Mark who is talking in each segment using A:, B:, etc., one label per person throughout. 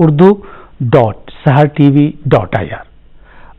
A: urdu.sahartv.ir।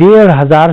A: 1,500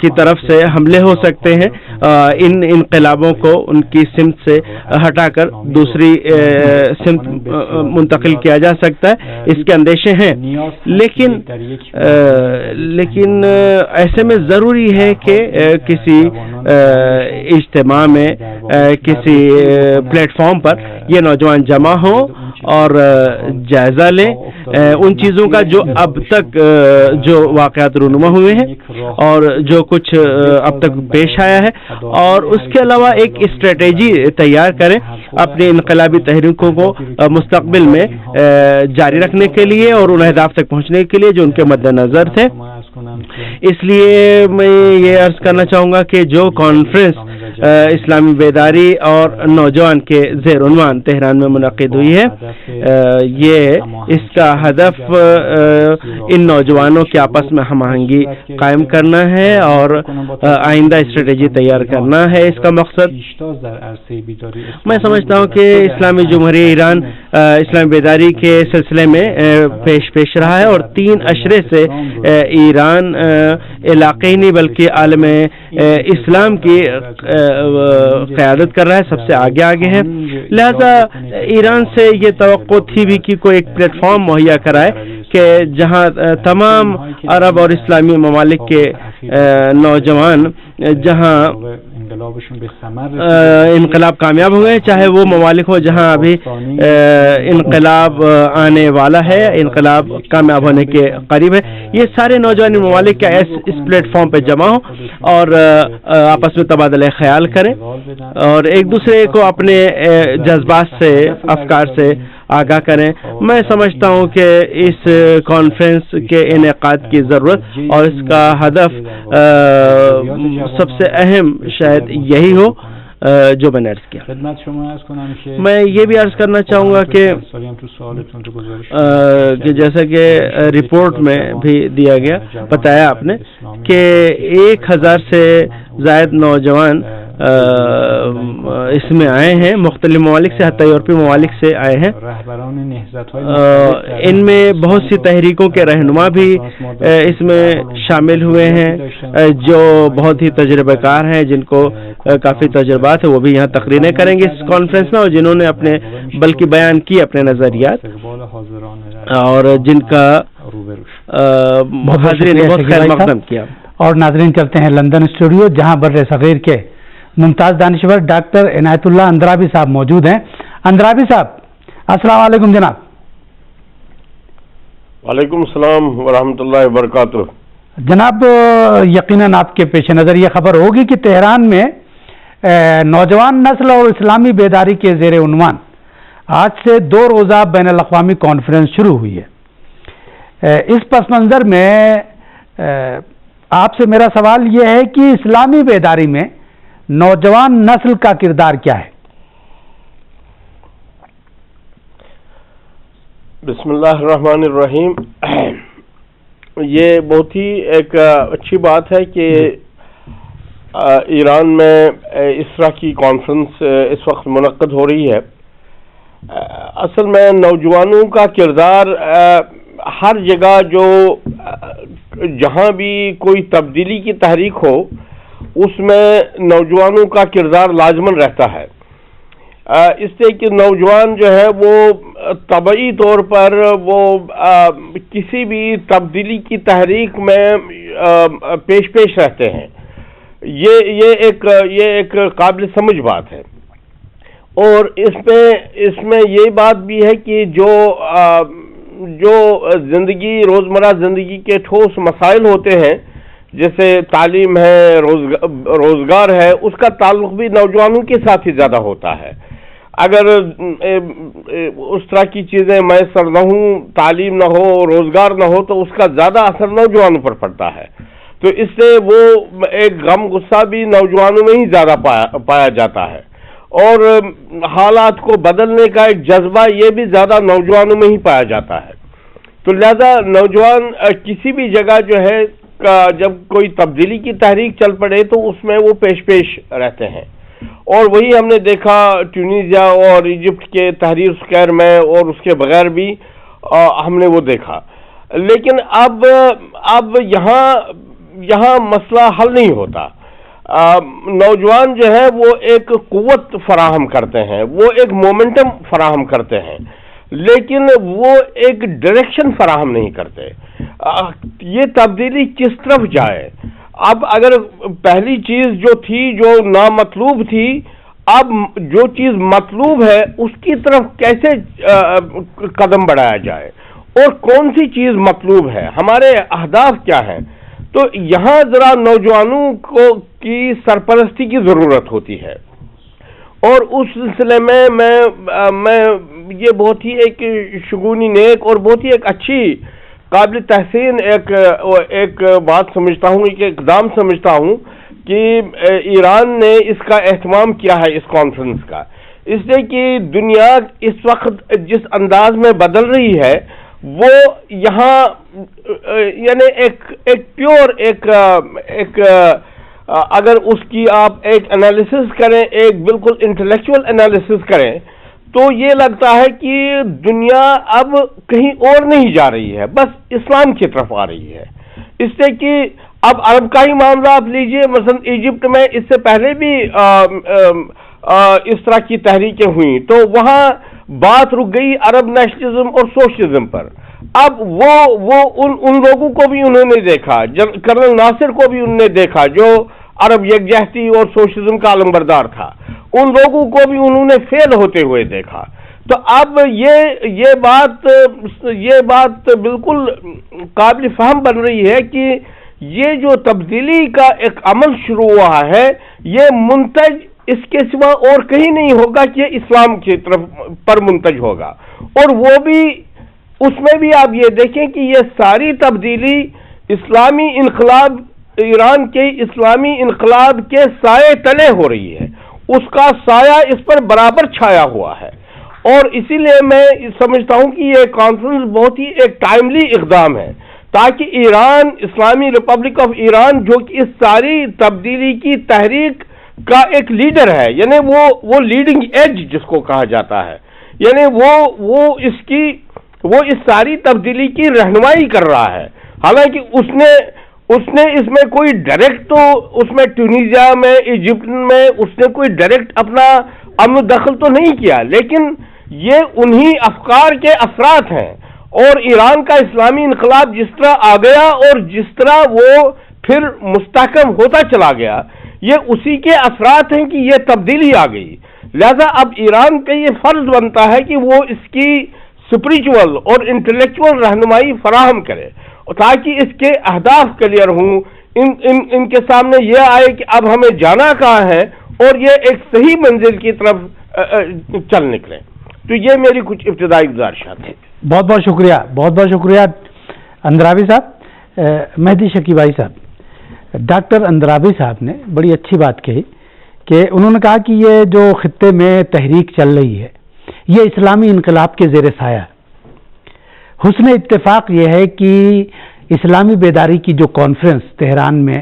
B: کی طرف سے حملے ہو سکتے ہیں، ان انقلابوں کو ان کی سمت سے ہٹا کر دوسری سمت منتقل کیا جا سکتا ہے، اس کے اندیشے ہیں. لیکن ایسے میں ضروری ہے کہ کسی اجتماع میں، کسی پلیٹ فارم پر یہ نوجوان جمع ہوں اور جائزہ لیں ان چیزوں کا جو اب تک جو واقعات رونما ہوئے ہیں اور جو کچھ اب تک پیش آیا ہے، اور اس کے علاوہ ایک اسٹریٹجی تیار کریں اپنی انقلابی تحریکوں کو مستقبل میں جاری رکھنے کے لیے اور ان اہداف تک پہنچنے کے لیے جو ان کے مد نظر تھے. اس لیے میں یہ عرض کرنا چاہوں گا کہ جو کانفرنس اسلامی بیداری اور نوجوان کے زیر عنوان تہران میں منعقد ہوئی ہے، اس کا ہدف ان نوجوانوں کے آپس میں ہم آہنگی قائم کرنا ہے اور آئندہ اسٹریٹجی تیار کرنا ہے. اس کا مقصد میں سمجھتا ہوں کہ اسلامی جمہوریہ ایران اسلامی بیداری کے سلسلے میں پیش رہا ہے اور 3 اشرے سے ایران علاقے نہیں بلکہ عالم اسلام کی قیادت کر رہا ہے، سب سے آگے ہے. لہذا ایران سے یہ توقع تھی بھی کہ کوئی ایک پلیٹ فارم مہیا کرائے کہ جہاں تمام عرب اور اسلامی ممالک کے نوجوان جہاں انقلاب کامیاب ہوئے، چاہے وہ ممالک ہو جہاں ابھی انقلاب آنے والا ہے، انقلاب کامیاب ہونے کے قریب ہے، یہ سارے نوجوان ممالک کیا اس پلیٹ فارم پہ جمع ہوں اور آپس میں تبادلہ خیال کریں اور ایک دوسرے کو اپنے جذبات سے، افکار سے آگاہ کریں. میں سمجھتا ہوں کہ اس کانفرنس کے انعقاد کی ضرورت اور اس کا ہدف سب سے اہم شاید یہی ہو جو میں نے عرض کیا. میں یہ بھی عرض کرنا چاہوں گا کہ جیسا کہ رپورٹ میں بھی دیا گیا، بتایا آپ نے کہ 1000 سے زائد نوجوان اس میں آئے ہیں، مختلف ممالک سے، حتیٰ یورپی ممالک سے آئے ہیں. ان میں بہت سی تحریکوں کے رہنما بھی اس میں شامل ہوئے ہیں جو بہت ہی تجربہ کار ہیں، جن کو کافی تجربات ہے، وہ بھی یہاں تقریریں کریں گے اس کانفرنس میں، اور جنہوں نے اپنے بلکہ بیان کیے اپنے نظریات اور جن کا حاضرین نے بہت خیر مقدم کیا.
A: اور ناظرین کرتے ہیں لندن اسٹوڈیو جہاں بر صغیر کے ممتاز دانشور ڈاکٹر عنایت اللہ اندرابی صاحب موجود ہیں. اندرابی صاحب السلام علیکم جناب.
C: وعلیکم السلام ورحمۃ اللہ وبرکاتہ.
A: جناب یقیناً آپ کے پیش نظر یہ خبر ہوگی کہ تہران میں نوجوان نسل اور اسلامی بیداری کے زیر عنوان آج سے 2 روزہ بین الاقوامی کانفرنس شروع ہوئی ہے. اس پس منظر میں آپ سے میرا سوال یہ ہے کہ اسلامی بیداری میں نوجوان نسل کا کردار کیا ہے؟
C: بسم اللہ الرحمن الرحیم. یہ بہت ہی ایک اچھی بات ہے کہ ایران میں اس طرح کی کانفرنس اس وقت منعقد ہو رہی ہے. اصل میں نوجوانوں کا کردار ہر جگہ جہاں بھی کوئی تبدیلی کی تحریک ہو اس میں نوجوانوں کا کردار لازمن رہتا ہے، اس لیے کہ نوجوان جو ہے وہ طبعی طور پر وہ کسی بھی تبدیلی کی تحریک میں پیش رہتے ہیں. یہ ایک قابل سمجھ بات ہے. اور اس میں یہ بات بھی ہے کہ جو زندگی، روزمرہ زندگی کے ٹھوس مسائل ہوتے ہیں جیسے تعلیم ہے، روزگار ہے، اس کا تعلق بھی نوجوانوں کے ساتھ ہی زیادہ ہوتا ہے. اگر اس طرح کی چیزیں میسر نہ ہوں، تعلیم نہ ہو، روزگار نہ ہو، تو اس کا زیادہ اثر نوجوانوں پر پڑتا ہے. تو اس سے وہ ایک غم غصہ بھی نوجوانوں میں ہی زیادہ پایا جاتا ہے اور حالات کو بدلنے کا ایک جذبہ یہ بھی زیادہ نوجوانوں میں ہی پایا جاتا ہے. تو لہذا نوجوان کسی بھی جگہ جو ہے جب کوئی تبدیلی کی تحریک چل پڑے تو اس میں وہ پیش رہتے ہیں. اور وہی ہم نے دیکھا ٹیونیزیا اور ایجپٹ کے تحریر اسکوائر میں اور اس کے بغیر بھی ہم نے وہ دیکھا. لیکن اب یہاں یہاں مسئلہ حل نہیں ہوتا. نوجوان جو ہے وہ ایک قوت فراہم کرتے ہیں, وہ ایک مومنٹم فراہم کرتے ہیں, لیکن وہ ایک ڈائریکشن فراہم نہیں کرتے. یہ تبدیلی کس طرف جائے؟ اب اگر پہلی چیز جو تھی جو نامطلوب تھی, اب جو چیز مطلوب ہے اس کی طرف کیسے قدم بڑھایا جائے, اور کون سی چیز مطلوب ہے, ہمارے اہداف کیا ہیں. تو یہاں ذرا نوجوانوں کی سرپرستی کی ضرورت ہوتی ہے. اور اس سلسلے میں یہ بہت ہی ایک شگونی نیک اور بہت ہی ایک اچھی قابل تحسین ایک بات سمجھتا ہوں, ایک اقدام سمجھتا ہوں کہ ایران نے اس کا اہتمام کیا ہے اس کانفرنس کا, اس لیے کہ دنیا اس وقت جس انداز میں بدل رہی ہے وہ یہاں یعنی ایک پیور ایک اگر اس کی آپ ایک انالیسس کریں, ایک بالکل انٹلیکچوئل انالیسس کریں, تو یہ لگتا ہے کہ دنیا اب کہیں اور نہیں جا رہی ہے, بس اسلام کی طرف آ رہی ہے. اس سے کہ اب عرب کا ہی معاملہ آپ لیجئے, مثلا ایجپٹ میں اس سے پہلے بھی اس طرح کی تحریکیں ہوئیں, تو وہاں بات رک گئی عرب نیشنلزم اور سوشلزم پر. اب وہ ان لوگوں کو بھی انہوں نے دیکھا, کرنل ناصر کو بھی انہوں نے دیکھا جو عرب یکجہتی اور سوشلزم کا علمبردار تھا, ان لوگوں کو بھی انہوں نے فیل ہوتے ہوئے دیکھا. تو اب یہ بات بالکل قابل فہم بن رہی ہے کہ یہ جو تبدیلی کا ایک عمل شروع ہوا ہے یہ منتج اس کے سوا اور کہیں نہیں ہوگا کہ یہ اسلام کی طرف پر منتج ہوگا. اور وہ بھی اس میں بھی آپ یہ دیکھیں کہ یہ ساری تبدیلی اسلامی انقلاب, ایران کے اسلامی انقلاب کے سائے تلے ہو رہی ہے, اس کا سایہ اس پر برابر چھایا ہوا ہے. اور اسی لیے میں سمجھتا ہوں کہ یہ کانفرنس بہت ہی ایک ٹائملی اقدام ہے, تاکہ ایران, اسلامی ریپبلک آف ایران جو کہ اس ساری تبدیلی کی تحریک کا ایک لیڈر ہے, یعنی وہ لیڈنگ ایج جس کو کہا جاتا ہے, یعنی وہ اس ساری تبدیلی کی رہنمائی کر رہا ہے. حالانکہ اس نے اس میں کوئی ڈائریکٹ, تو اس میں ٹونیزیا میں, ایجپٹ میں اس نے کوئی ڈائریکٹ اپنا امن دخل تو نہیں کیا, لیکن یہ انہی افکار کے اثرات ہیں. اور ایران کا اسلامی انقلاب جس طرح آ گیا اور جس طرح وہ پھر مستحکم ہوتا چلا گیا, یہ اسی کے اثرات ہیں کہ یہ تبدیلی آ گئی. لہذا اب ایران کا یہ فرض بنتا ہے کہ وہ اس کی اسپریچول اور انٹلیکچوئل رہنمائی فراہم کرے, تاکہ اس کے اہداف کلیئر ہوں, ان کے سامنے یہ آئے کہ اب ہمیں جانا کہاں ہے, اور یہ ایک صحیح منزل کی طرف چل نکلیں. تو یہ میری کچھ ابتدائی گزارشات ہیں.
A: بہت بہت شکریہ اندرابی صاحب. مہدی شکیبائی صاحب, ڈاکٹر اندرابی صاحب نے بڑی اچھی بات کہی کہ انہوں نے کہا کہ یہ جو خطے میں تحریک چل رہی ہے یہ اسلامی انقلاب کے زیر سایہ. حسن اتفاق یہ ہے کہ اسلامی بیداری کی جو کانفرنس تہران میں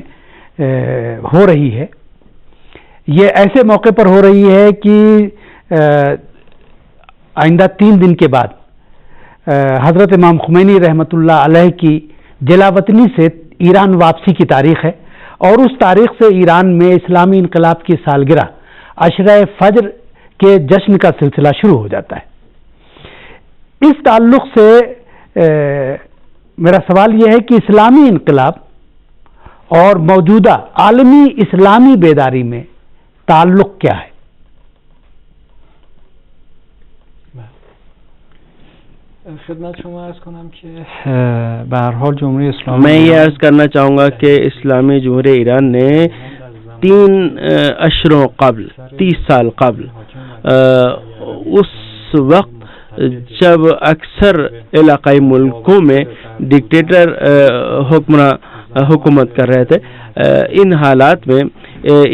A: ہو رہی ہے یہ ایسے موقع پر ہو رہی ہے کہ آئندہ 3 دن کے بعد حضرت امام خمینی رحمۃ اللہ علیہ کی جلاوطنی سے ایران واپسی کی تاریخ ہے, اور اس تاریخ سے ایران میں اسلامی انقلاب کی سالگرہ عشرہ فجر کے جشن کا سلسلہ شروع ہو جاتا ہے. اس تعلق سے میرا سوال یہ ہے کہ اسلامی انقلاب اور موجودہ عالمی اسلامی بیداری میں تعلق کیا ہے؟
D: خدمت شما عرض کنم که به هر حال جمهوری اسلامی
B: میں یہ عرض کرنا چاہوں گا کہ اسلامی جمہوریہ ایران نے 3 اشروں قبل 30 سال قبل اس وقت جب اکثر علاقائی ملکوں میں ڈکٹیٹر حکومت کر رہے تھے, ان حالات میں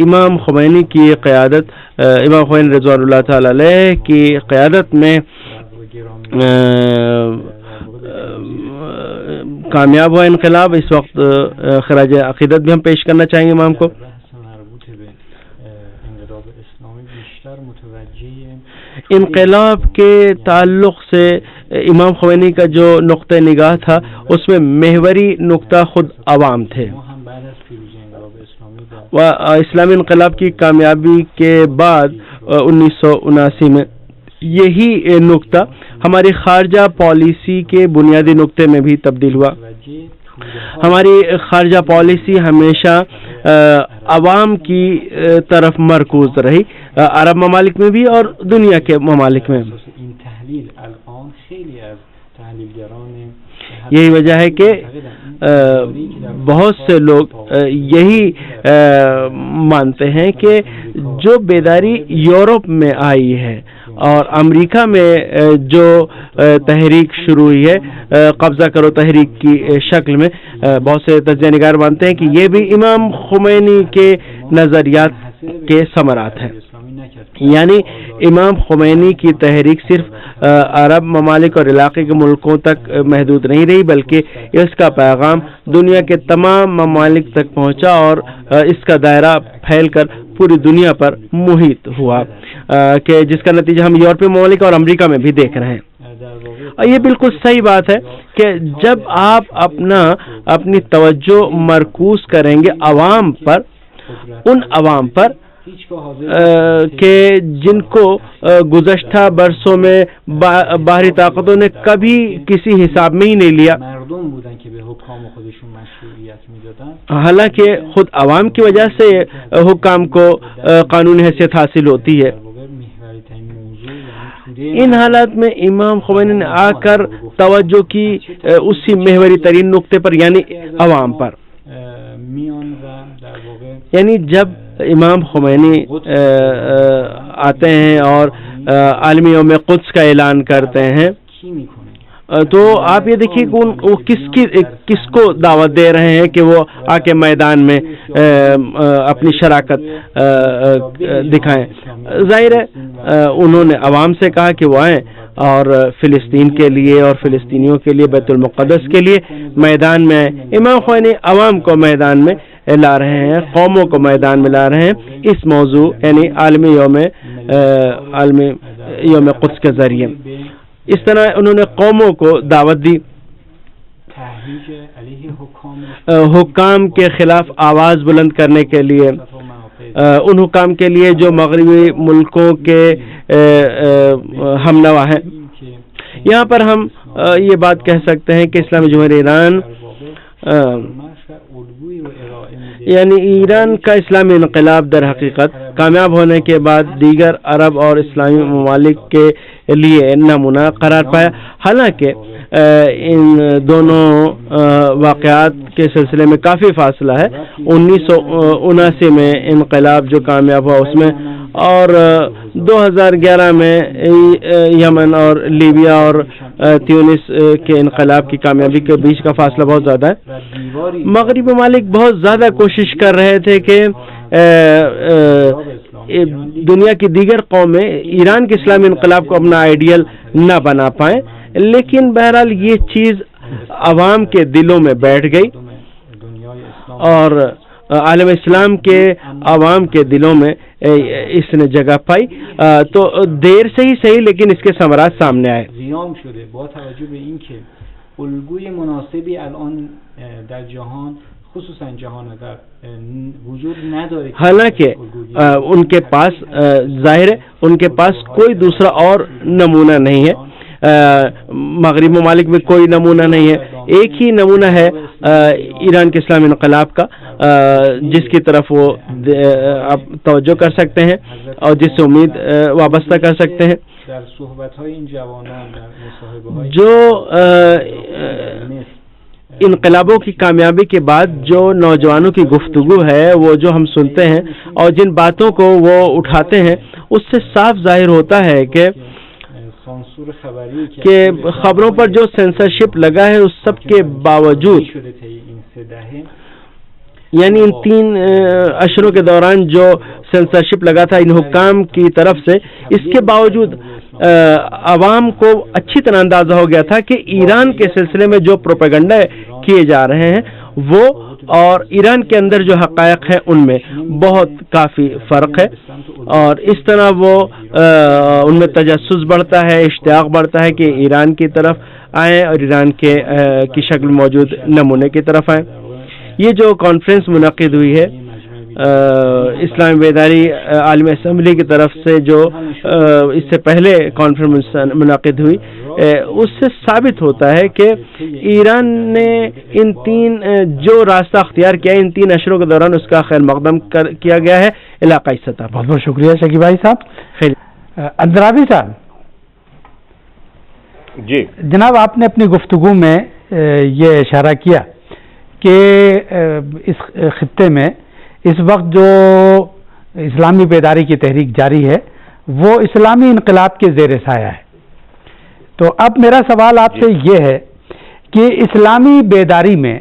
B: امام خمینی کی قیادت, امام خمینی رضوان اللہ تعالی علیہ کی قیادت میں کامیاب ہوا انقلاب. اس وقت خراج عقیدت بھی ہم پیش کرنا چاہیں گے امام کو. انقلاب کے تعلق سے امام خمینی کا جو نقطہ نگاہ تھا اس میں محوری نقطہ خود عوام تھے. اسلامی انقلاب کی کامیابی کے بعد 1979 میں یہی نقطہ ہماری خارجہ پالیسی کے بنیادی نقطے میں بھی تبدیل ہوا. ہماری خارجہ پالیسی ہمیشہ عوام کی طرف مرکوز رہی، عرب ممالک میں بھی اور دنیا کے ممالک میں. یہی وجہ ہے کہ بہت سے لوگ یہی مانتے ہیں کہ جو بیداری یورپ میں آئی ہے اور امریکہ میں جو تحریک شروع ہوئی ہے قبضہ کرو تحریک کی شکل میں، بہت سے تجزیہ نگار مانتے ہیں کہ یہ بھی امام خمینی کے نظریات کے ثمرات ہیں. یعنی امام خمینی کی تحریک صرف عرب ممالک اور علاقے کے ملکوں تک محدود نہیں رہی، بلکہ اس کا پیغام دنیا کے تمام ممالک تک پہنچا اور اس کا دائرہ پھیل کر پوری دنیا پر محیط ہوا، کہ جس کا نتیجہ ہم یورپی ممالک اور امریکہ میں بھی دیکھ رہے ہیں. اور یہ بالکل صحیح بات ہے کہ جب آپ اپنی توجہ مرکوز کریں گے عوام پر، ان عوام پر کہ جن کو گزشتہ برسوں میں باہری طاقتوں نے کبھی کسی حساب میں ہی نہیں لیا، حالانکہ خود عوام کی وجہ سے حکام کو قانونی حیثیت حاصل ہوتی ہے. ان حالات میں امام خمینی نے آ کر توجہ کی اسی محوری ترین نقطے پر، یعنی عوام پر. یعنی جب امام خمینی آتے ہیں اور عالمی یوم قدس کا اعلان کرتے ہیں تو آپ یہ دیکھیے کہ وہ کس کو دعوت دے رہے ہیں کہ وہ آ کے میدان میں اپنی شراکت دکھائیں. ظاہر ہے انہوں نے عوام سے کہا کہ وہ آئیں اور فلسطین کے لیے اور فلسطینیوں کے لیے بیت المقدس کے لیے میدان میں آئیں. امام خمینی عوام کو میدان میں لا رہے ہیں، قوموں کو میدان میں لا رہے ہیں اس موضوع یعنی عالمی یوم قدس کے ذریعے. اس طرح انہوں نے قوموں کو دعوت دی حکام کے خلاف آواز بلند کرنے کے لیے، ان حکام کے لیے جو مغربی ملکوں کے ہم نوا ہیں. یہاں پر ہم یہ بات کہہ سکتے ہیں کہ اسلامی جمہوریہ ایران یعنی ایران کا اسلامی انقلاب در حقیقت کامیاب ہونے کے بعد دیگر عرب اور اسلامی ممالک کے لیے نمونہ قرار پایا. حالانکہ ان دونوں واقعات کے سلسلے میں کافی فاصلہ ہے. 1979 میں انقلاب جو کامیاب ہوا اس میں، اور 2011 میں یمن اور لیبیا اور تیونس کے انقلاب کی کامیابی کے بیچ کا فاصلہ بہت زیادہ ہے. مغربی ممالک بہت زیادہ کوشش کر رہے تھے کہ دنیا کی دیگر قومیں ایران کے اسلامی انقلاب کو اپنا آئیڈیل نہ بنا پائیں، لیکن بہرحال یہ چیز عوام کے دلوں میں بیٹھ گئی اور عالم اسلام کے عوام کے دلوں میں اس نے جگہ پائی. تو دیر سے ہی صحیح لیکن اس کے ثمرات سامنے آئے.
D: با توجه به این که الگوی مناسبی الان در جهان خصوصا جهان غرب وجود نداره.
B: حالانکہ ان کے پاس ظاہر ہے ان کے پاس کوئی دوسرا اور نمونہ نہیں ہے. مغربی ممالک میں کوئی نمونہ نہیں ہے. ایک ہی نمونہ ہے ایران کے اسلامی انقلاب کا، جس کی طرف وہ آپ توجہ کر سکتے ہیں اور جس سے امید وابستہ کر سکتے ہیں. جو انقلابوں کی کامیابی کے بعد جو نوجوانوں کی گفتگو ہے وہ جو ہم سنتے ہیں اور جن باتوں کو وہ اٹھاتے ہیں اس سے صاف ظاہر ہوتا ہے کہ خبروں پر جو سینسرشپ لگا ہے اس سب کے باوجود، یعنی ان 3 اشروں کے دوران جو سینسرشپ لگا تھا ان حکام کی طرف سے، اس کے باوجود عوام کو اچھی طرح اندازہ ہو گیا تھا کہ ایران کے سلسلے میں جو پروپیگنڈا کیے جا رہے ہیں وہ اور ایران کے اندر جو حقائق ہیں ان میں بہت کافی فرق ہے. اور اس طرح وہ ان میں تجسس بڑھتا ہے، اشتیاق بڑھتا ہے کہ ایران کی طرف آئیں اور ایران کی شکل موجود نمونے کی طرف آئیں. یہ جو کانفرنس منعقد ہوئی ہے اسلامی بیداری عالمی اسمبلی کی طرف سے، جو اس سے پہلے کانفرنس منعقد ہوئی، اس سے ثابت ہوتا ہے کہ ایران نے ان 3 جو راستہ اختیار کیا، ان 3 اشروں کے دوران اس کا خیر مقدم کیا گیا ہے علاقائی سطح پر۔
A: بہت بہت شکریہ شکیب بھائی صاحب۔
B: خیر
A: اندرابی صاحب
C: جی
A: جناب، آپ نے اپنی گفتگو میں یہ اشارہ کیا کہ اس خطے میں اس وقت جو اسلامی بیداری کی تحریک جاری ہے وہ اسلامی انقلاب کے زیر سایہ ہے، تو اب میرا سوال آپ سے یہ ہے کہ اسلامی بیداری میں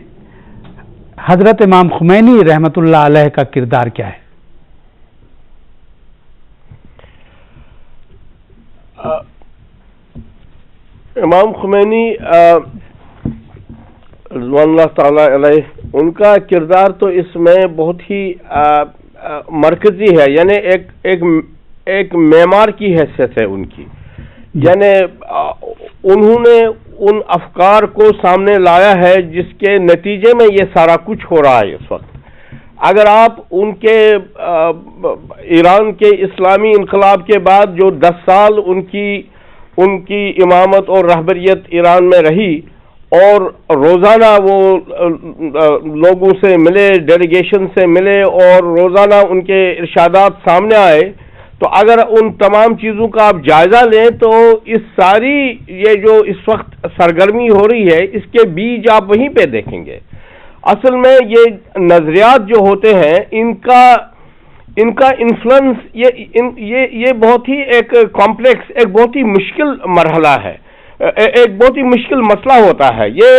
A: حضرت امام خمینی رحمۃ اللہ علیہ کا کردار کیا ہے؟
C: امام خمینی رضوان اللہ تعالی علیہ، ان کا کردار تو اس میں بہت ہی مرکزی ہے، یعنی ایک معمار کی حیثیت ہے ان کی، یعنی انہوں نے ان افکار کو سامنے لایا ہے جس کے نتیجے میں یہ سارا کچھ ہو رہا ہے اس وقت۔ اگر آپ ان کے ایران کے اسلامی انقلاب کے بعد جو 10 سال ان کی امامت اور رہبریت ایران میں رہی، اور روزانہ وہ لوگوں سے ملے، ڈیلیگیشن سے ملے، اور روزانہ ان کے ارشادات سامنے آئے، تو اگر ان تمام چیزوں کا آپ جائزہ لیں تو اس ساری یہ جو اس وقت سرگرمی ہو رہی ہے، اس کے بیج آپ وہیں پہ دیکھیں گے۔ اصل میں یہ نظریات جو ہوتے ہیں، ان کا انفلوئنس یہ بہت ہی ایک کمپلیکس، ایک بہت ہی مشکل مرحلہ ہے، ایک بہت ہی مشکل مسئلہ ہوتا ہے۔ یہ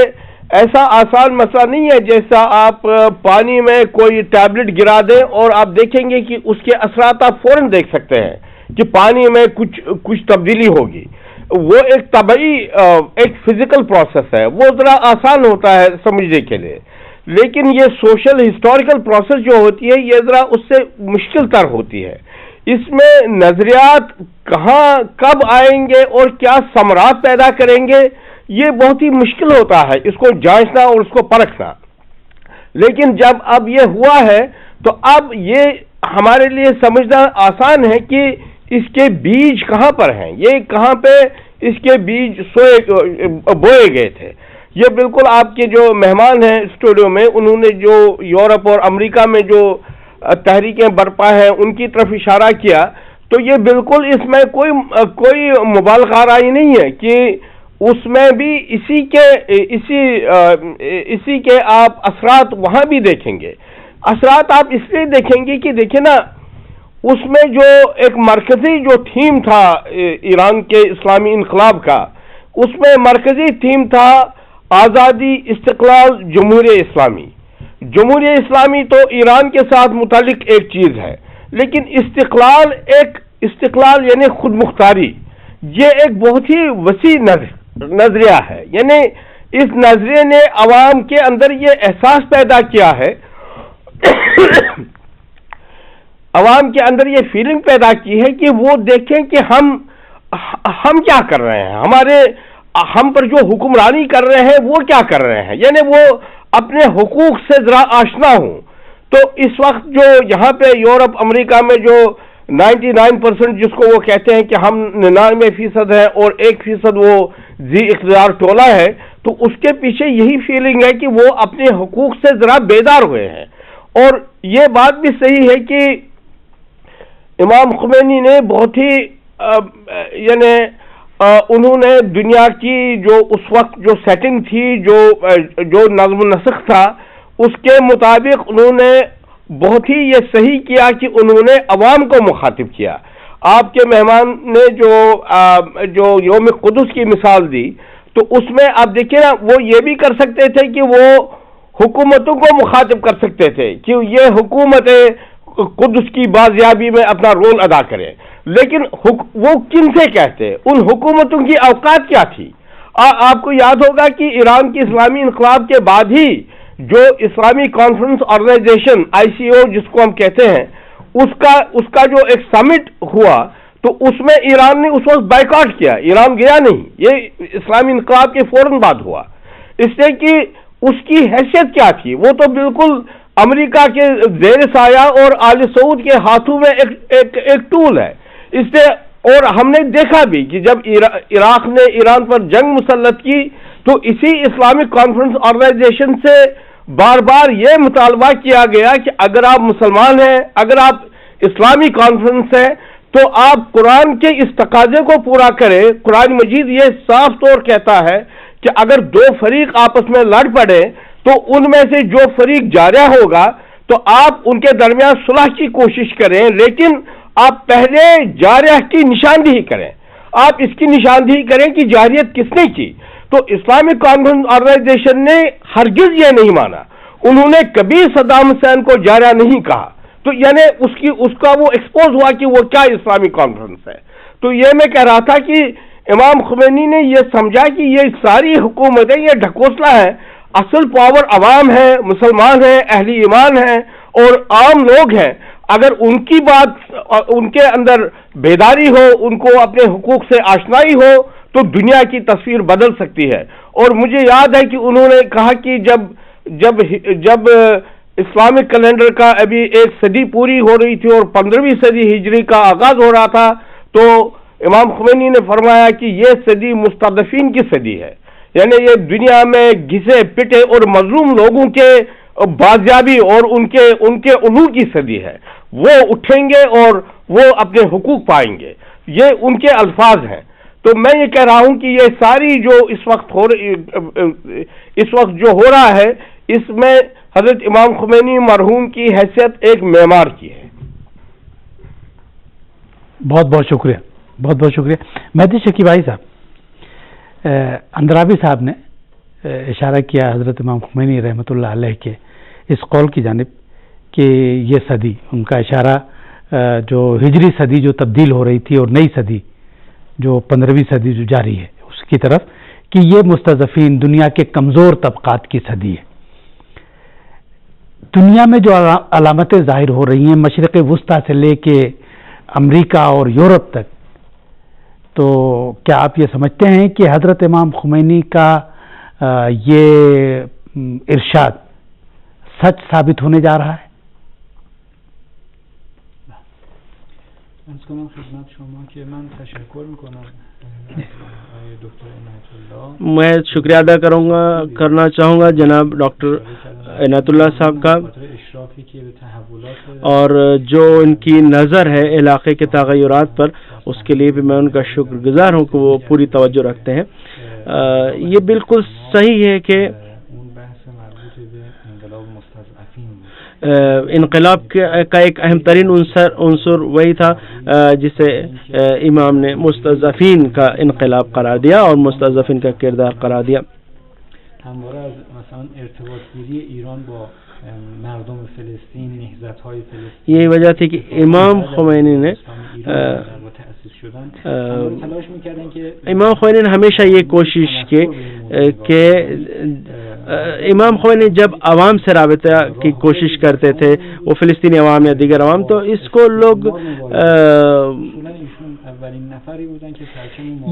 C: ایسا آسان مسئلہ نہیں ہے جیسا آپ پانی میں کوئی ٹیبلٹ گرا دیں اور آپ دیکھیں گے کہ اس کے اثرات آپ فوراً دیکھ سکتے ہیں کہ پانی میں کچھ تبدیلی ہوگی۔ وہ ایک طبعی ایک فزیکل پروسیس ہے، وہ ذرا آسان ہوتا ہے سمجھنے کے لیے، لیکن یہ سوشل ہسٹوریکل پروسیس جو ہوتی ہے یہ ذرا اس سے مشکل تر ہوتی ہے۔ اس میں نظریات کہاں کب آئیں گے اور کیا ثمرات پیدا کریں گے، یہ بہت ہی مشکل ہوتا ہے اس کو جانچنا اور اس کو پرکھنا۔ لیکن جب اب یہ ہوا ہے تو اب یہ ہمارے لیے سمجھنا آسان ہے کہ اس کے بیج کہاں پر ہیں، یہ کہاں پہ اس کے بیج بوئے گئے تھے۔ یہ بالکل آپ کے جو مہمان ہیں اسٹوڈیو میں، انہوں نے جو یورپ اور امریکہ میں جو تحریکیں برپا ہیں ان کی طرف اشارہ کیا، تو یہ بالکل اس میں کوئی مبالغہ آرائی نہیں ہے کہ اس میں بھی اسی کے آپ اثرات وہاں بھی دیکھیں گے۔ اثرات آپ اس لیے دیکھیں گے کہ دیکھیں نا، اس میں جو ایک مرکزی جو تھیم تھا ایران کے اسلامی انقلاب کا، اس میں مرکزی تھیم تھا آزادی، استقلال، جمہوریہ اسلامی۔ جمہوریہ اسلامی تو ایران کے ساتھ متعلق ایک چیز ہے، لیکن استقلال یعنی خود مختاری، یہ ایک بہت ہی وسیع نظریہ ہے۔ یعنی اس نظریے نے عوام کے اندر یہ احساس پیدا کیا ہے، عوام کے اندر یہ فیلنگ پیدا کی ہے کہ وہ دیکھیں کہ ہم کیا کر رہے ہیں، ہم پر جو حکمرانی کر رہے ہیں وہ کیا کر رہے ہیں، یعنی وہ اپنے حقوق سے ذرا آشنا ہوں۔ تو اس وقت جو یہاں پہ یورپ امریکہ میں جو 99% جس کو وہ کہتے ہیں کہ ہم 99% ہیں اور 1% وہ ذی اقتدار ٹولہ ہے، تو اس کے پیچھے یہی فیلنگ ہے کہ وہ اپنے حقوق سے ذرا بیدار ہوئے ہیں۔ اور یہ بات بھی صحیح ہے کہ امام خمینی نے بہت ہی یعنی انہوں نے دنیا کی جو اس وقت جو سیٹنگ تھی، جو نظم و نسق تھا، اس کے مطابق انہوں نے بہت ہی یہ صحیح کیا کہ انہوں نے عوام کو مخاطب کیا۔ آپ کے مہمان نے جو یوم قدس کی مثال دی، تو اس میں آپ دیکھیں نا، وہ یہ بھی کر سکتے تھے کہ وہ حکومتوں کو مخاطب کر سکتے تھے کہ یہ حکومت قدس کی بازیابی میں اپنا رول ادا کرے، لیکن وہ کن سے کہتے؟ ان حکومتوں کی اوقات کیا تھی؟ آپ کو یاد ہوگا کہ ایران کی اسلامی انقلاب کے بعد ہی جو اسلامی کانفرنس آرگنائزیشن ICO جس کو ہم کہتے ہیں، اس کا جو ایک سمٹ ہوا، تو اس میں ایران نے اس وقت بائیکاٹ کیا، ایران گیا نہیں، یہ اسلامی انقلاب کے فوراً بعد ہوا، اس لیے کہ اس کی حیثیت کیا تھی؟ وہ تو بالکل امریکہ کے زیر سایہ اور آل سعود کے ہاتھوں میں ایک ٹول ہے اس سے. اور ہم نے دیکھا بھی کہ جب عراق نے ایران پر جنگ مسلط کی تو اسی اسلامک کانفرنس آرگنائزیشن سے بار بار یہ مطالبہ کیا گیا کہ اگر آپ مسلمان ہیں، اگر آپ اسلامی کانفرنس ہیں، تو آپ قرآن کے اس تقاضے کو پورا کریں. قرآن مجید یہ صاف طور کہتا ہے کہ اگر دو فریق آپس میں لڑ پڑے تو ان میں سے جو فریق جارح ہوگا تو آپ ان کے درمیان صلح کی کوشش کریں، لیکن آپ پہلے جارح کی نشاندہی کریں. آپ اس کی نشاندہی کریں کہ جارحیت کس نے کی. تو اسلامک کانفرنس آرگنائزیشن نے ہرگز یہ نہیں مانا. انہوں نے کبھی صدام حسین کو جارح نہیں کہا. تو یعنی اس کا وہ ایکسپوز ہوا کہ وہ کیا اسلامک کانفرنس ہے. تو یہ میں کہہ رہا تھا کہ امام خمینی نے یہ سمجھا کہ یہ ساری حکومتیں یہ ڈھکوسلا ہے، اصل پاور عوام ہے، مسلمان ہیں، اہل ایمان ہیں اور عام لوگ ہیں. اگر ان کی بات، ان کے اندر بیداری ہو، ان کو اپنے حقوق سے آشنائی ہو تو دنیا کی تصویر بدل سکتی ہے. اور مجھے یاد ہے کہ انہوں نے کہا کہ جب اسلامک کیلنڈر کا ابھی 1 صدی پوری ہو رہی تھی اور 15ویں صدی ہجری کا آغاز ہو رہا تھا تو امام خمینی نے فرمایا کہ یہ صدی مستضعفین کی صدی ہے. یعنی یہ دنیا میں گھسے پٹے اور مظلوم لوگوں کے بازیابی اور ان کے علو کی صدی ہے. وہ اٹھیں گے اور وہ اپنے حقوق پائیں گے. یہ ان کے الفاظ ہیں. تو میں یہ کہہ رہا ہوں کہ یہ ساری جو اس وقت جو ہو رہا ہے اس میں حضرت امام خمینی مرحوم کی حیثیت ایک معمار کی ہے.
A: بہت بہت شکریہ، بہت بہت شکریہ. مہدی شکیب بھائی صاحب، اندرابی صاحب نے اشارہ کیا حضرت امام خمینی رحمۃ اللہ علیہ کے اس قول کی جانب کہ یہ صدی، ان کا اشارہ جو ہجری صدی جو تبدیل ہو رہی تھی اور نئی صدی جو 15ویں صدی جو جاری ہے اس کی طرف، کہ یہ مستضعفین دنیا کے کمزور طبقات کی صدی ہے. دنیا میں جو علامتیں ظاہر ہو رہی ہیں مشرق وسطیٰ سے لے کے امریکہ اور یورپ تک، تو کیا آپ یہ سمجھتے ہیں کہ حضرت امام خمینی کا یہ ارشاد سچ ثابت ہونے جا رہا ہے؟
B: میں شکریہ ادا کرنا چاہوں گا جناب ڈاکٹر عنایت اللہ صاحب کا، اور جو ان کی نظر ہے علاقے کے تغیرات پر، اس کے لیے بھی میں ان کا شکر گزار ہوں کہ وہ پوری توجہ رکھتے ہیں. یہ بالکل صحیح ہے کہ انقلاب کا ایک اہم ترین عنصر وہی تھا جسے امام نے مستضعفین کا انقلاب قرار دیا اور مستضعفین کا کردار قرار دیا. یہی وجہ تھی کہ امام خمینی نے ہمیشہ یہ کوشش کی کہ امام خمینی جب عوام سے رابطہ کی کوشش کرتے تھے، وہ فلسطینی عوام یا دیگر عوام، تو اس کو لوگ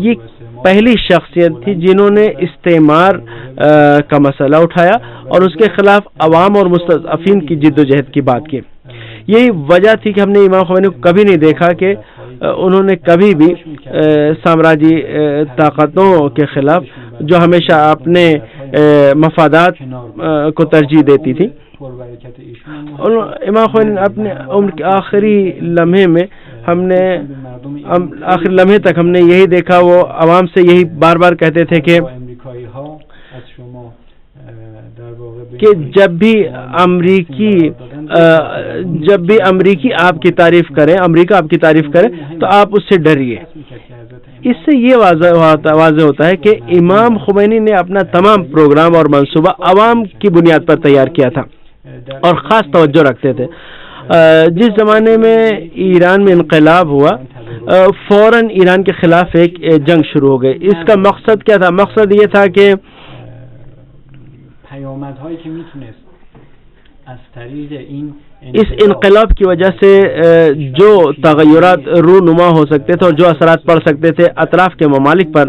B: یہ پہلی شخصیت تھی جنہوں نے استعمار کا مسئلہ اٹھایا اور اس کے خلاف عوام اور مستضعفین کی جد و جہد کی بات کی. یہی وجہ تھی کہ ہم نے امام خمینی کو کبھی نہیں دیکھا کہ انہوں نے کبھی بھی سامراجی طاقتوں کے خلاف، جو ہمیشہ اپنے مفادات کو ترجیح دیتی تھی، امام خمینی اپنے عمر کے آخری لمحے میں آخری لمحے تک ہم نے یہی دیکھا، وہ عوام سے یہی بار بار کہتے تھے کہ جب بھی امریکی آپ کی تعریف کریں، امریکہ آپ کی تعریف کرے تو آپ اس سے ڈریے. اس سے یہ واضح ہوتا ہے کہ امام خمینی نے اپنا تمام پروگرام اور منصوبہ عوام کی بنیاد پر تیار کیا تھا اور خاص توجہ رکھتے تھے. جس زمانے میں ایران میں انقلاب ہوا، فوراً ایران کے خلاف ایک جنگ شروع ہو گئی. اس کا مقصد کیا تھا؟ مقصد یہ تھا کہ اس انقلاب کی وجہ سے جو تغیرات رونما ہو سکتے تھے اور جو اثرات پڑ سکتے تھے اطراف کے ممالک پر،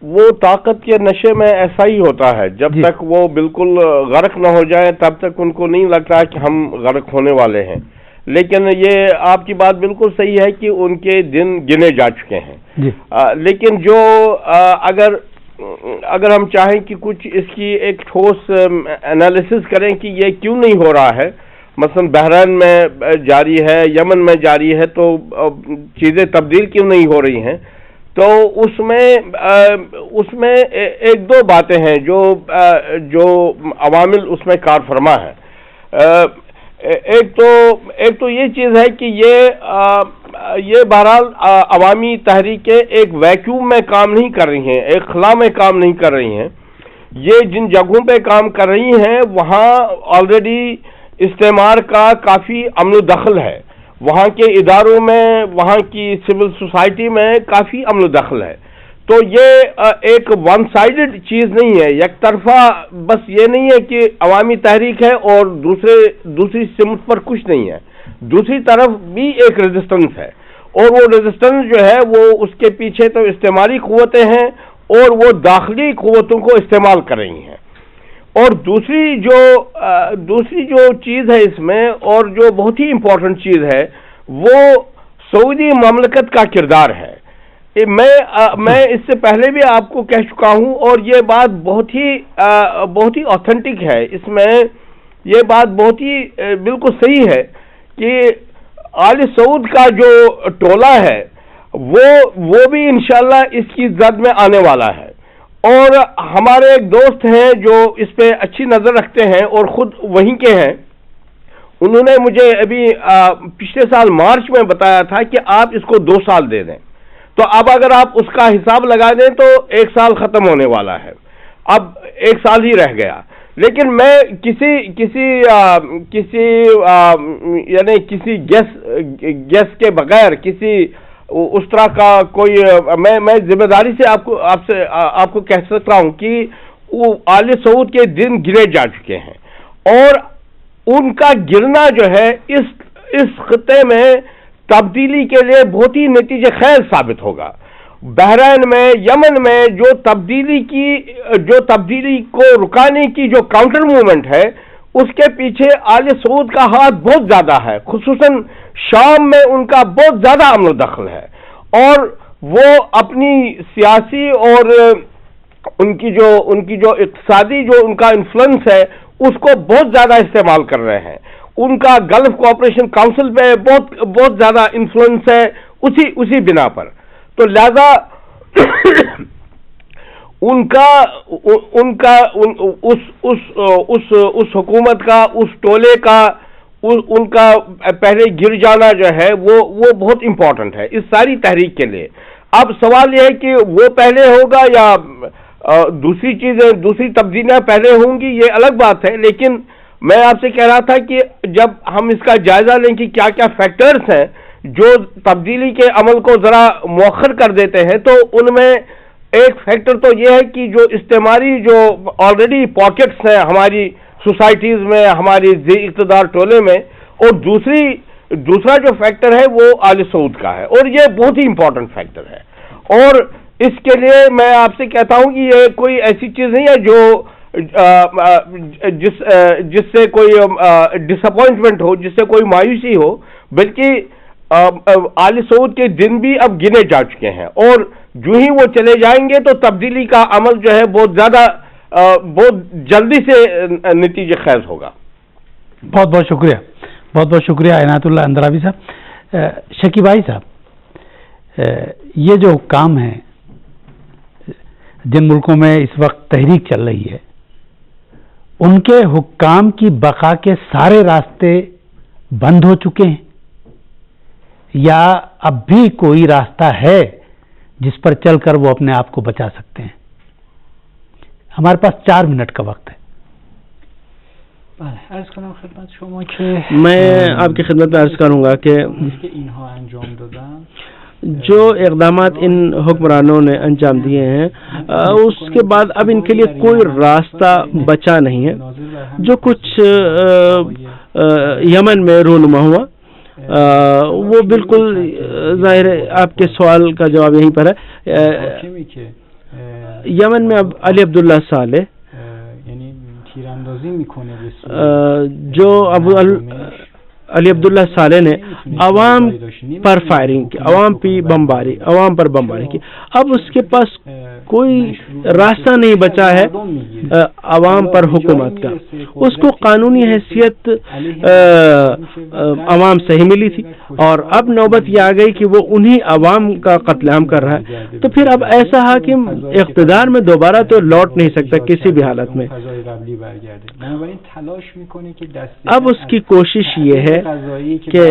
C: وہ طاقت کے نشے میں ایسا ہی ہوتا ہے، جب تک وہ بالکل غرق نہ ہو جائیں تب تک ان کو نہیں لگتا کہ ہم غرق ہونے والے ہیں. لیکن یہ آپ کی بات بالکل صحیح ہے کہ ان کے دن گنے جا چکے ہیں. لیکن جو اگر ہم چاہیں کہ کچھ اس کی ایک ٹھوس انالیسس کریں کہ یہ کیوں نہیں ہو رہا ہے، مثلا بحرین میں جاری ہے، یمن میں جاری ہے، تو چیزیں تبدیل کیوں نہیں ہو رہی ہیں، تو اس میں ایک دو باتیں ہیں جو عوامل اس میں کار فرما ہے. ایک تو یہ چیز ہے کہ یہ بہرحال عوامی تحریکیں ایک ویکیوم میں کام نہیں کر رہی ہیں، ایک خلا میں کام نہیں کر رہی ہیں. یہ جن جگہوں پہ کام کر رہی ہیں وہاں آلریڈی استعمار کا کافی عمل و دخل ہے، وہاں کے اداروں میں، وہاں کی سول سوسائٹی میں کافی عمل و دخل ہے. تو یہ ایک ون سائیڈڈ چیز نہیں ہے، یک طرفہ بس یہ نہیں ہے کہ عوامی تحریک ہے اور دوسری سمت پر کچھ نہیں ہے، دوسری طرف بھی ایک ریزسٹنس ہے، اور وہ ریزسٹنس جو ہے وہ اس کے پیچھے تو استعماری قوتیں ہیں اور وہ داخلی قوتوں کو استعمال کر رہی ہیں. اور دوسری جو چیز ہے اس میں، اور جو بہت ہی امپورٹنٹ چیز ہے، وہ سعودی مملکت کا کردار ہے. میں اس سے پہلے بھی آپ کو کہہ چکا ہوں، اور یہ بات بہت ہی آتھینٹک ہے، اس میں یہ بات بہت ہی بالکل صحیح ہے کہ آل سعود کا جو ٹولہ ہے وہ بھی انشاءاللہ اس کی زد میں آنے والا ہے. اور ہمارے ایک دوست ہیں جو اس پہ اچھی نظر رکھتے ہیں اور خود وہیں کے ہیں، انہوں نے مجھے ابھی پچھلے سال مارچ میں بتایا تھا کہ آپ اس کو 2 سال دے دیں. تو اب اگر آپ اس کا حساب لگا دیں تو 1 سال ختم ہونے والا ہے، اب 1 سال ہی رہ گیا. لیکن میں یعنی کسی گیس کے بغیر، کسی اس طرح کا کوئی، میں ذمہ داری سے آپ کو کہہ سکتا ہوں کہ وہ آل سعود کے دن گرے جا چکے ہیں، اور ان کا گرنا جو ہے اس خطے میں تبدیلی کے لیے بہت ہی نتیجہ خیز ثابت ہوگا. بحرین میں، یمن میں جو تبدیلی کو رکانے کی جو کاؤنٹر موومنٹ ہے، اس کے پیچھے آل سعود کا ہاتھ بہت زیادہ ہے، خصوصاً شام میں ان کا بہت زیادہ عمل و دخل ہے، اور وہ اپنی سیاسی اور ان کی جو اقتصادی جو ان کا انفلوئنس ہے اس کو بہت زیادہ استعمال کر رہے ہیں. ان کا گلف کوآپریشن کونسل پہ بہت زیادہ انفلوئنس ہے اسی بنا پر. تو لہذا اس حکومت کا، اس ٹولے کا، ان کا پہلے گر جانا جو ہے وہ بہت امپورٹنٹ ہے اس ساری تحریک کے لیے. اب سوال یہ ہے کہ وہ پہلے ہوگا یا دوسری تبدیلیاں پہلے ہوں گی، یہ الگ بات ہے. لیکن میں آپ سے کہہ رہا تھا کہ جب ہم اس کا جائزہ لیں کہ کیا کیا فیکٹرز ہیں جو تبدیلی کے عمل کو ذرا مؤخر کر دیتے ہیں، تو ان میں ایک فیکٹر تو یہ ہے کہ جو استعماری جو آلریڈی پاکٹس ہیں ہماری سوسائٹیز میں، ہماری اقتدار ٹولے میں، اور دوسرا جو فیکٹر ہے وہ آل سعود کا ہے، اور یہ بہت ہی امپورٹنٹ فیکٹر ہے. اور اس کے لیے میں آپ سے کہتا ہوں کہ یہ کوئی ایسی چیز نہیں ہے جو جس سے کوئی ڈس اپوائنٹمنٹ ہو، جس سے کوئی مایوسی ہو، بلکہ آل سعود کے دن بھی اب گنے جا چکے ہیں، اور جو ہی وہ چلے جائیں گے تو تبدیلی کا عمل جو ہے بہت جلدی سے نتیجہ خیز ہوگا.
A: بہت بہت شکریہ عنایت اللہ اندرابی صاحب. شکیب بھائی صاحب، یہ جو حکام ہیں جن ملکوں میں اس وقت تحریک چل رہی ہے، ان کے حکام کی بقا کے سارے راستے بند ہو چکے ہیں یا اب بھی کوئی راستہ ہے جس پر چل کر وہ اپنے آپ کو بچا سکتے ہیں؟ ہمارے پاس 4 منٹ کا وقت ہے.
B: میں آپ کی خدمت میں عرض کروں گا کہ جو اقدامات ان حکمرانوں نے انجام دیے ہیں اس کے بعد اب ان کے لیے کوئی راستہ بچا نہیں ہے. جو کچھ یمن میں رونما ہوا وہ بالکل ظاہر ہے، آپ کے سوال کا جواب یہیں پر ہے. یمن میں اب علی عبداللہ صالح
D: یعنی تیراندازی میکنه
B: جو علی عبداللہ صالح نے عوام پر فائرنگ کی، عوام پر بمباری کی. اب اس کے پاس کوئی راستہ نہیں بچا ہے عوام پر حکومت کا. اس کو قانونی حیثیت عوام سے ہی ملی تھی، اور اب نوبت یہ آ گئی کہ وہ انہی عوام کا قتل عام کر رہا ہے. تو پھر اب ایسا حاکم اقتدار میں دوبارہ تو لوٹ نہیں سکتا کسی بھی حالت میں. اب اس کی کوشش یہ ہے کہ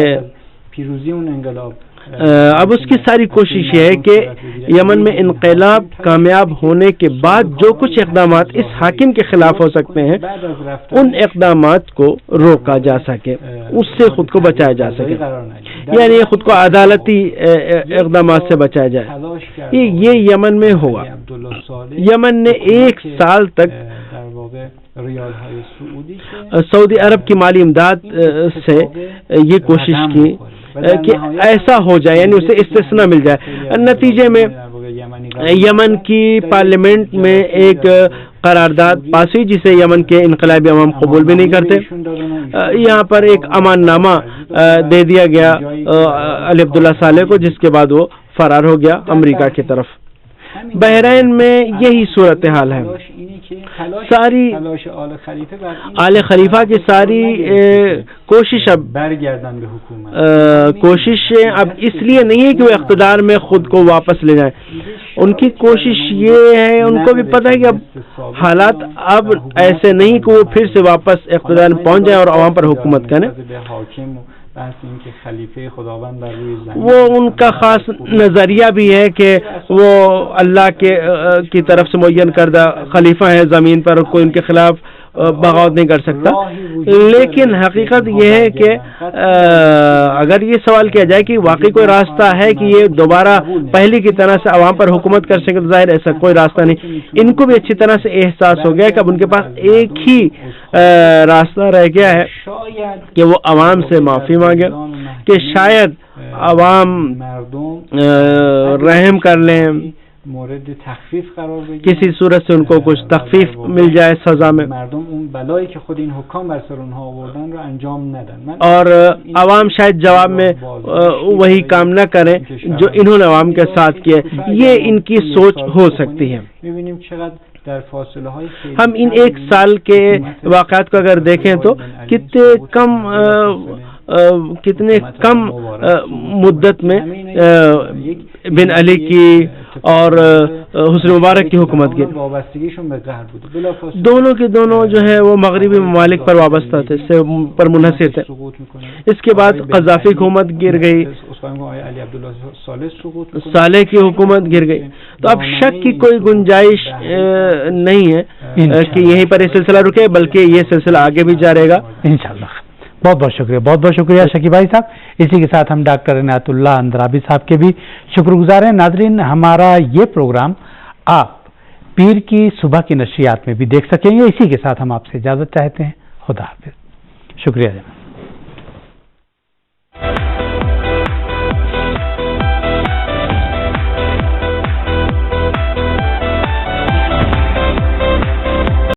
B: اب اس کی ساری کوشش یہ ہے کہ یمن میں انقلاب کامیاب ہونے کے بعد جو کچھ اقدامات اس حاکم کے خلاف ہو سکتے ہیں ان اقدامات کو روکا جا سکے، اس سے خود کو بچایا جا سکے، یعنی خود کو عدالتی اقدامات سے بچایا جائے. یہ یمن میں ہوا. یمن نے 1 سال تک سعودی عرب کی مالی امداد سے یہ کوشش کی کہ ایسا ہو جائے، یعنی اسے استثنا مل جائے. نتیجے میں یمن کی پارلیمنٹ میں ایک قرارداد پاس ہوئی جسے یمن کے انقلابی عوام قبول بھی نہیں کرتے. یہاں پر ایک امان نامہ دے دیا گیا علی عبداللہ صالح کو، جس کے بعد وہ فرار ہو گیا امریکہ کی طرف. بحرین میں یہی صورتحال ہے. ساری آل خلیفہ کی ساری کوششیں اب اس لیے نہیں ہے کہ وہ اقتدار میں خود کو واپس لے جائیں. ان کی کوشش یہ ہے، ان کو بھی پتہ ہے کہ اب حالات اب ایسے نہیں کہ وہ پھر سے واپس اقتدار میں پہنچ جائیں اور عوام پر حکومت کریں. وہ ان کا خاص نظریہ بھی ہے کہ وہ اللہ کی طرف سے معین کردہ خلیفہ ہیں زمین پر، کوئی ان کے خلاف بغاوت نہیں کر سکتا. لیکن حقیقت یہ ہے کہ اگر یہ سوال کیا جائے کہ واقعی کوئی راستہ ہے کہ یہ دوبارہ پہلی کی طرح سے عوام پر حکومت کر سکے، تو ظاہر ایسا کوئی راستہ نہیں. ان کو بھی اچھی طرح سے احساس ہو گیا کہ اب ان کے پاس ایک ہی راستہ رہ گیا ہے کہ وہ عوام سے معافی مانگے، کہ شاید عوام رحم کر لیں،
D: مورد تخفیف قرار بگیرن،
B: کسی صورت سے ان کو کچھ تخفیف مل جائے سزا میں،
D: مردم اون بلایی که خود این حکام بر سر اونها آوردن رو انجام ندن.
B: اور عوام شاید جواب میں وہی کام نہ کریں جو انہوں نے عوام کے ساتھ کیے. یہ ان کی سوچ ہو سکتی ہے.
D: می‌بینیم چقدر در فاصله های خیلی
B: ہم ان 1 سال کے واقعات کو اگر دیکھیں تو کتنے کم مدت میں بن علی کی اور حسن مبارک کی حکومت کی. دونوں کے دونوں جو ہے وہ مغربی ممالک پر وابستہ تھے، سے پر منحصر تھے. اس کے بعد قذافی حکومت گر گئی، صالح کی حکومت گر گئی. تو اب شک کی کوئی گنجائش نہیں ہے کہ یہیں پر یہ سلسلہ رکے، بلکہ یہ سلسلہ آگے بھی جارے گا
A: انشاءاللہ. بہت بہت شکریہ شکیب بھائی صاحب. اسی کے ساتھ ہم ڈاکٹر عنایت اللہ اندرابی صاحب کے بھی شکر گزار ہیں. ناظرین، ہمارا یہ پروگرام آپ پیر کی صبح کی نشریات میں بھی دیکھ سکیں گے. اسی کے ساتھ ہم آپ سے اجازت چاہتے ہیں. خدا حافظ. شکریہ جناب.